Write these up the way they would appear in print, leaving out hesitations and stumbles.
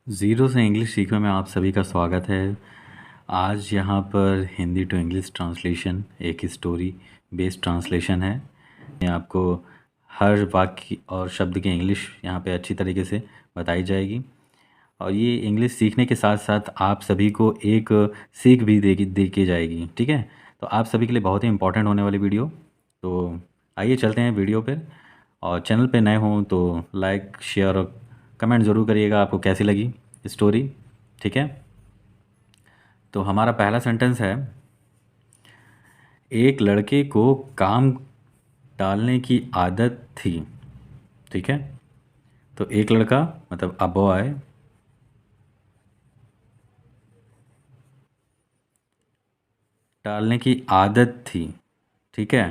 Zero से English सीखने में आप सभी का स्वागत है। आज यहाँ पर हिंदी टू इंग्लिश ट्रांसलेशन एक स्टोरी बेस्ड ट्रांसलेशन है। मैं आपको हर वाक्य और शब्द की इंग्लिश यहाँ पे अच्छी तरीके से बताई जाएगी और ये इंग्लिश सीखने के साथ साथ आप सभी को एक सीख भी दे के जाएगी। ठीक है, तो आप सभी के लिए बहुत ही इंपॉर्टेंट होने वाली वीडियो। तो आइए चलते हैं वीडियो पर। और चैनल पे नए हों तो लाइक शेयर और कमेंट ज़रूर करिएगा आपको कैसी लगी स्टोरी। ठीक है, तो हमारा पहला सेंटेंस है, एक लड़के को काम टालने की आदत थी। ठीक है, तो एक लड़का मतलब अ बॉय टालने की आदत थी। ठीक है,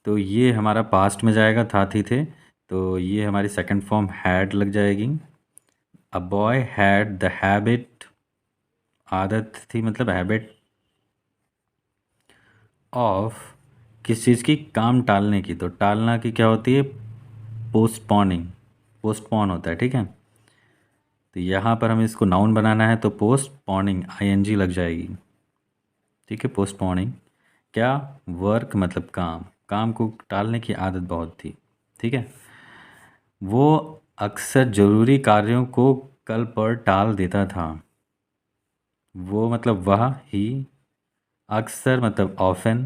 तो ये हमारा पास्ट में जाएगा, था थी थे, तो ये हमारी सेकंड फॉर्म हैड लग जाएगी। A boy had the habit, आदत थी मतलब हैबिट ऑफ किस चीज़ की, काम टालने की। तो टालना की क्या होती है, पोस्टपोनिंग, पोस्टपोन होता है। ठीक है, तो यहाँ पर हमें इसको नाउन बनाना है तो पोस्टपोनिंग आईएनजी लग जाएगी। ठीक है, पोस्टपोनिंग क्या, वर्क मतलब काम, काम को टालने की आदत बहुत थी। ठीक है, वो अक्सर ज़रूरी कार्यों को कल पर टाल देता था। वो मतलब वह, ही, अक्सर मतलब ऑफन,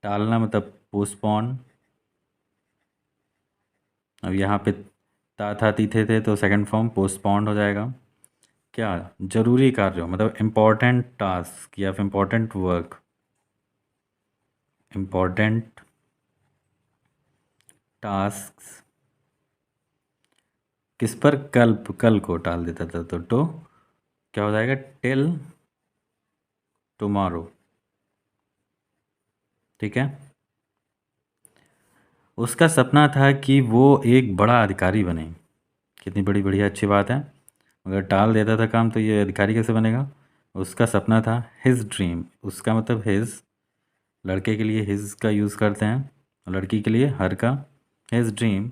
टालना मतलब पोस्टपोन। अब यहाँ पे ता था ती थे तो सेकंड फॉर्म पोस्टपोन्ड हो जाएगा। क्या, जरूरी कार्य मतलब इम्पोर्टेंट टास्क या फिर इम्पोर्टेंट वर्क, इम्पोर्टेंट टास्क किस पर, कल को टाल देता था तो क्या हो जाएगा, टिल टुमारो। ठीक है, उसका सपना था कि वो एक बड़ा अधिकारी बने। कितनी बड़ी बढ़िया अच्छी बात है, अगर टाल देता था काम तो ये अधिकारी कैसे बनेगा। उसका सपना था, हिज ड्रीम, उसका मतलब हिज, लड़के के लिए हिज का यूज़ करते हैं, लड़की के लिए हर का। हिज ड्रीम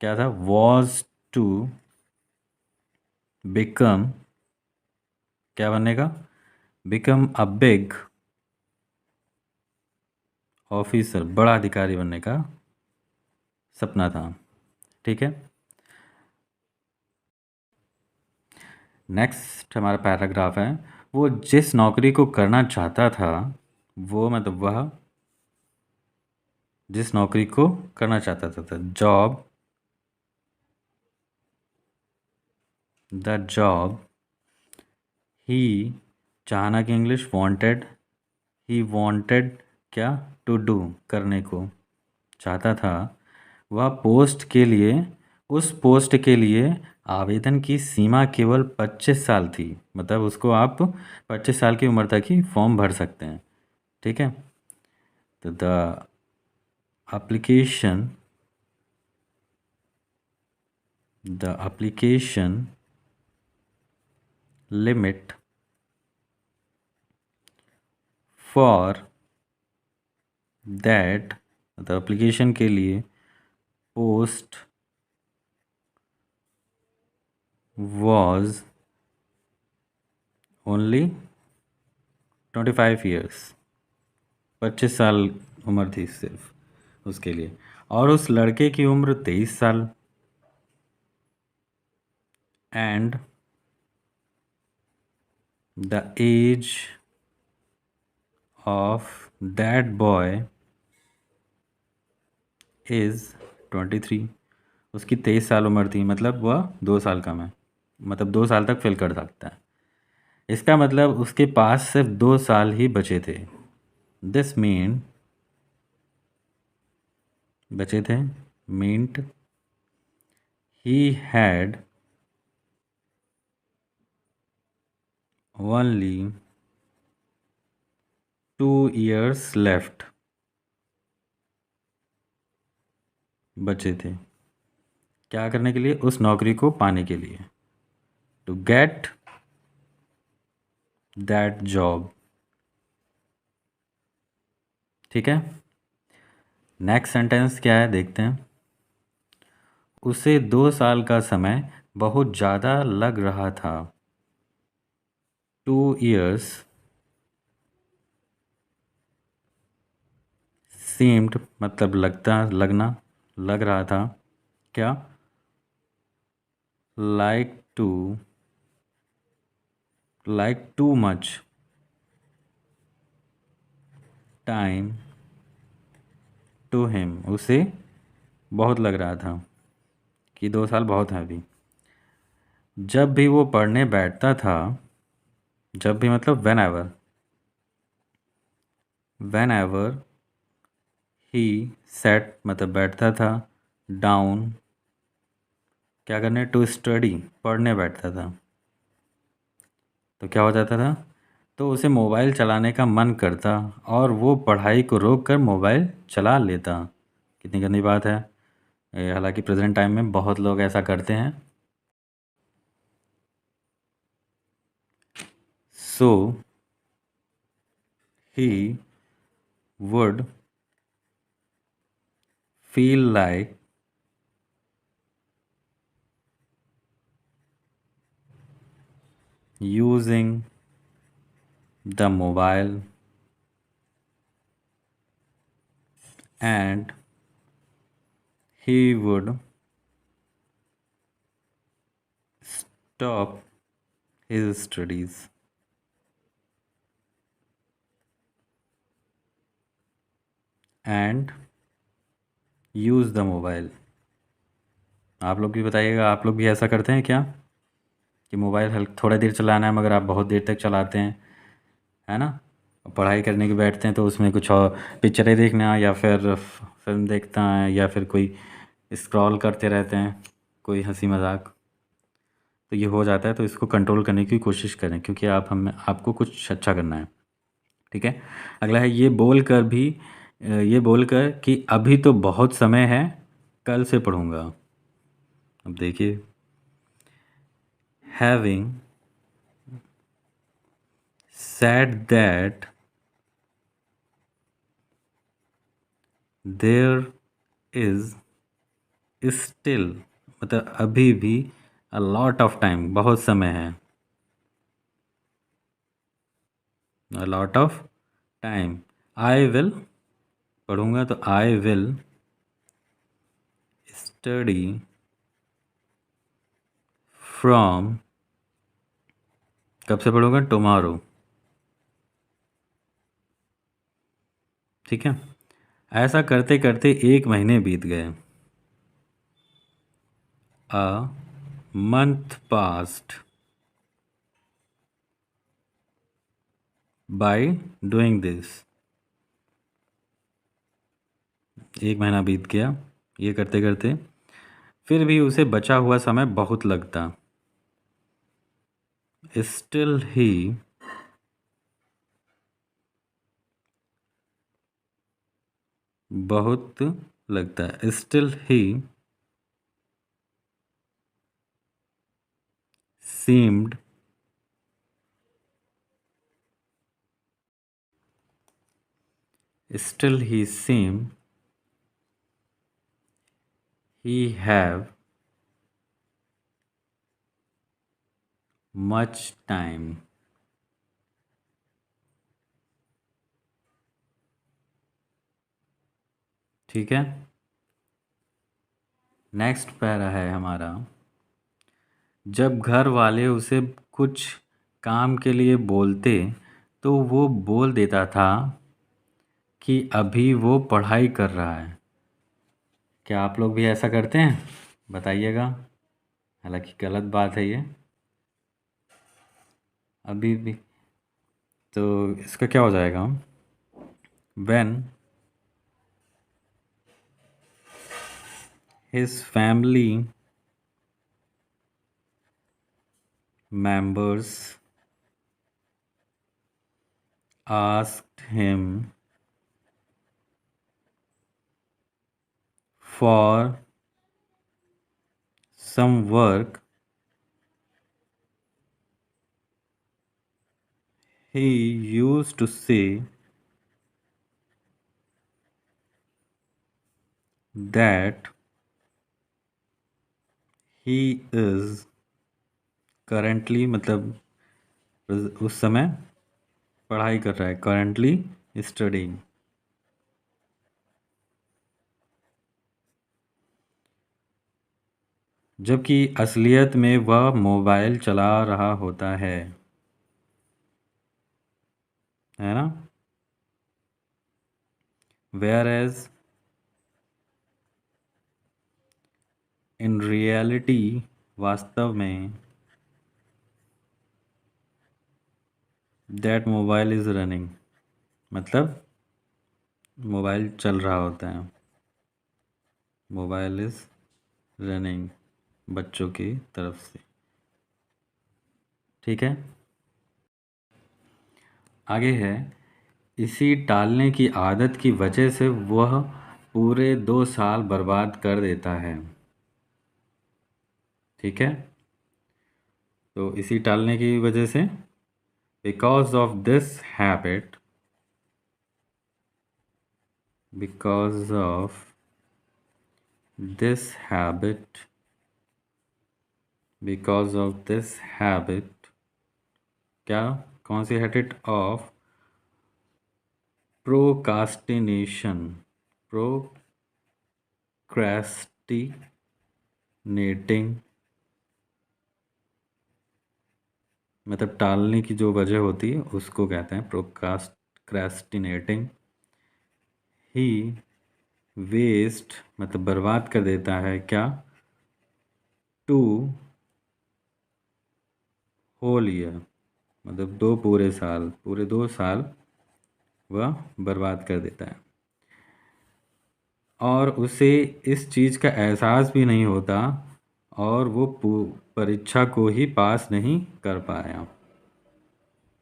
क्या था, वॉज टू बिकम, क्या बनने का, बिकम अ बिग ऑफिसर, बड़ा अधिकारी बनने का सपना था। ठीक है, नेक्स्ट हमारा पैराग्राफ है, वो जिस नौकरी को करना चाहता था, वो मतलब वह जिस नौकरी को करना चाहता था, जॉब, द जॉब ही, चाहना की इंग्लिश वांटेड, ही वांटेड क्या, टू डू, करने को चाहता था, वह पोस्ट के लिए, उस पोस्ट के लिए आवेदन की सीमा केवल 25 साल थी। मतलब उसको आप 25 साल की उम्र तक ही फॉर्म भर सकते हैं। ठीक है, तो application the application limit for that, मतलब एप्लीकेशन के लिए पोस्ट was only 25 years, 25 साल उम्र थी सिर्फ उसके लिए, और उस लड़के की उम्र 23 साल। And the age of that boy is 23, उसकी 23 साल उम्र थी, मतलब वह 2 साल कम है, मतलब 2 साल तक फिल कर सकता है। इसका मतलब उसके पास सिर्फ 2 साल ही बचे थे। दिस मीन, बचे थे, meant he had only 2 years left, बचे थे क्या करने के लिए, उस नौकरी को पाने के लिए, टू गेट दैट जॉब। ठीक है, नेक्स्ट सेंटेंस क्या है देखते हैं, उसे 2 साल का समय बहुत ज़्यादा लग रहा था। 2 years seemed मतलब लगता, लगना, लग रहा था। क्या? like too much time to him, उसे बहुत लग रहा था कि 2 साल बहुत हैं अभी। जब भी वो पढ़ने बैठता था, जब भी मतलब whenever ही sat मतलब बैठता था, डाउन क्या करने, टू स्टडी पढ़ने बैठता था, तो क्या हो जाता था, तो उसे मोबाइल चलाने का मन करता और वो पढ़ाई को रोक कर मोबाइल चला लेता। कितनी गंदी बात है। हालांकि प्रेजेंट टाइम में बहुत लोग ऐसा करते हैं। So he would feel like using the mobile and he would stop his studies and use the mobile। आप लोग भी बताइएगा, आप लोग भी ऐसा करते हैं क्या कि मोबाइल थोड़ा देर चलाना है मगर आप बहुत देर तक चलाते हैं, है ना? पढ़ाई करने के बैठते हैं तो उसमें कुछ और पिक्चरें देखना या फिर फिल्म देखता है या फिर कोई स्क्रॉल करते रहते हैं, कोई हंसी मजाक, तो ये हो जाता है। तो इसको कंट्रोल करने की कोशिश करें क्योंकि आपको कुछ अच्छा करना है। ठीक है। अगला है ये बोलकर कि अभी तो बहुत समय है, कल से पढ़ूंगा। अब देखिए, having said that there is still मतलब अभी भी a lot of time बहुत समय है, a lot of time, I will पढ़ूंगा तो I will study from कब से पढ़ूंगा, tomorrow। ठीक है। ऐसा करते करते 1 महीने बीत गए। A month passed by doing this। 1 महीना बीत गया ये करते करते, फिर भी उसे बचा हुआ समय बहुत लगता। स्टिल ही बहुत लगता है, still he seemed still he seemed he have much time। ठीक है। नेक्स्ट पैरा है हमारा, जब घर वाले उसे कुछ काम के लिए बोलते तो वो बोल देता था कि अभी वो पढ़ाई कर रहा है। क्या आप लोग भी ऐसा करते हैं? बताइएगा। हालांकि गलत बात है ये, अभी भी। तो इसका क्या हो जाएगा, when his family members asked him for some work, he used to say that he is currently मतलब उस समय पढ़ाई कर रहा है, करेंटली स्टडिंग। जबकि असलियत में वह मोबाइल चला रहा होता है ना। वेयर एज इन रियलिटी, वास्तव में, दैट मोबाइल इज़ रनिंग, मतलब मोबाइल चल रहा होता है। मोबाइल इज़ रनिंग बच्चों की तरफ से। ठीक है, आगे है, इसी टालने की आदत की वजह से वह पूरे 2 साल बर्बाद कर देता है। ठीक है, तो इसी टालने की वजह से, because of this habit, because of this habit, because of this habit, क्या, कौन सी हैबिट, ऑफ प्रोकास्टिनेशन, प्रोक्रेस्टिनेटिंग, मतलब टालने की जो वजह होती है उसको कहते हैं प्रोक्रास्टिनेटिंग। ही वेस्ट मतलब बर्बाद कर देता है, क्या, टू होल ईयर, मतलब 2 पूरे साल, पूरे 2 साल वह बर्बाद कर देता है, और उसे इस चीज़ का एहसास भी नहीं होता, और वो परीक्षा को ही पास नहीं कर पाया।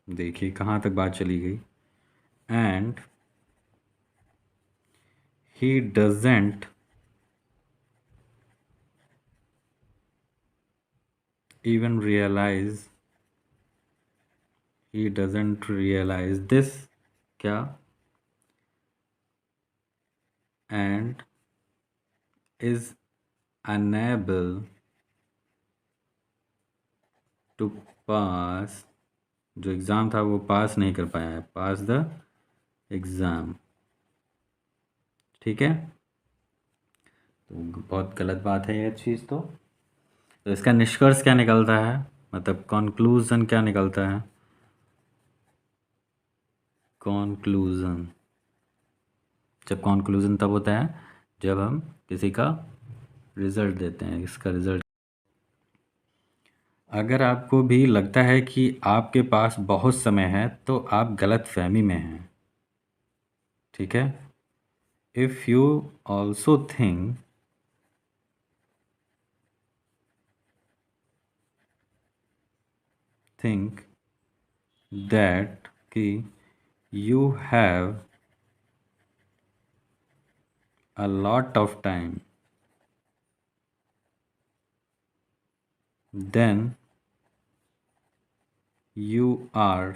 देखिए कहाँ तक बात चली गई। And he doesn't even realize, he doesn't realize this, क्या, and is unable to pass, जो एग्ज़ाम था वो पास नहीं कर पाया है, पास द एग्ज़ाम। ठीक है, तो बहुत गलत बात है ये चीज़। तो इसका निष्कर्ष क्या निकलता है, मतलब कंक्लूज़न क्या निकलता है। कंक्लूज़न, जब कंक्लूज़न तब होता है जब हम किसी का रिज़ल्ट देते हैं, इसका रिज़ल्ट। अगर आपको भी लगता है कि आपके पास बहुत समय है तो आप गलत फहमी में हैं। ठीक है, if you also think that कि you have a lot of time, then you are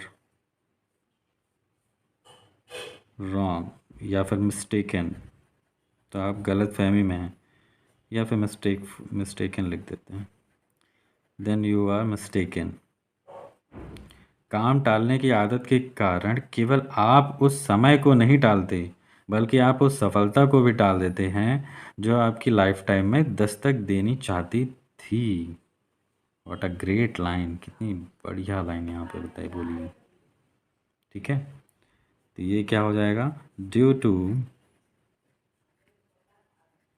wrong, या फिर मिस्टेकन, तो आप गलत फहमी में हैं, या फिर मिस्टेकन लिख देते हैं, देन यू आर मिस्टेकन। काम टालने की आदत के कारण केवल आप उस समय को नहीं टालते, बल्कि आप उस सफलता को भी टाल देते हैं जो आपकी लाइफ टाइम में दस्तक देनी चाहती थी। व्हाट अ ग्रेट लाइन, कितनी बढ़िया लाइन यहाँ पे बताई बोली है। ठीक है, तो ये क्या हो जाएगा, due to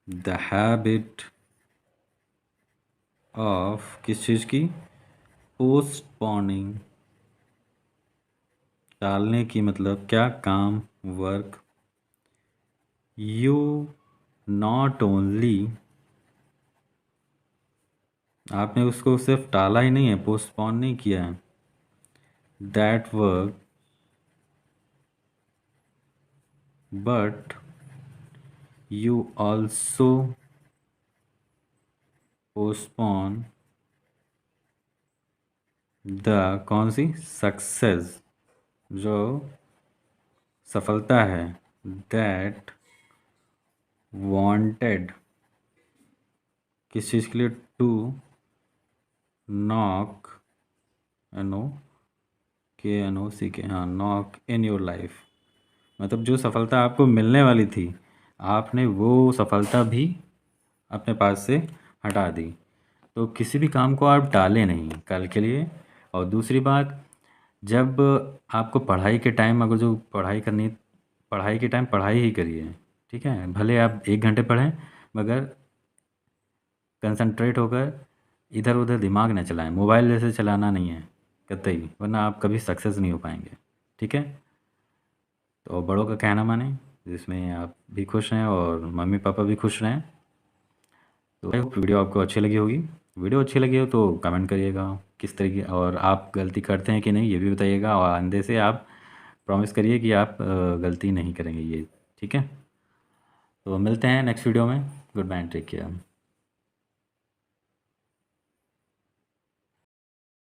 the habit of, किस चीज़ की, पोस्टपोनिंग, टालने की मतलब क्या, काम, वर्क, यू नॉट ओनली, आपने उसको सिर्फ टाला ही नहीं है, पोस्टपोन नहीं किया है, that work, but you also postpone the, कौन सी, सक्सेस, जो सफलता है, दैट वांटेड, किस चीज़ के लिए? टू नॉक, NOKNOCK, हाँ, नॉक इन योर लाइफ। मतलब जो सफलता आपको मिलने वाली थी, आपने वो सफलता भी अपने पास से हटा दी। तो किसी भी काम को आप टालें नहीं कल के लिए। और दूसरी बात, जब आपको पढ़ाई के टाइम अगर जो पढ़ाई करनी, पढ़ाई के टाइम पढ़ाई ही करिए, ठीक है? भले आप 1 घंटे पढ़ें, मगर कंसंट्रेट होकर इधर-उधर दिमाग ना चलाएँ। मोबाइल जैसे चलाना नहीं है कतई, वरना आप कभी सक्सेस नहीं हो पाएँगे, ठीक है? तो बड़ों का कहना मानें, जिसमें आप भी खुश रहें और मम्मी-पापा भी खुश रहें। तो आई होप वीडियो आपको अच्छी लगी होगी। वीडियो अच्छी लगी हो तो कमेंट करिएगा किस तरह की, और आप गलती करते हैं कि नहीं ये भी बताइएगा, और आइंदे से आप प्रॉमिस करिए कि आप गलती नहीं करेंगे ये, ठीक है? तो मिलते हैं नेक्स्ट वीडियो में। Goodbye, take care.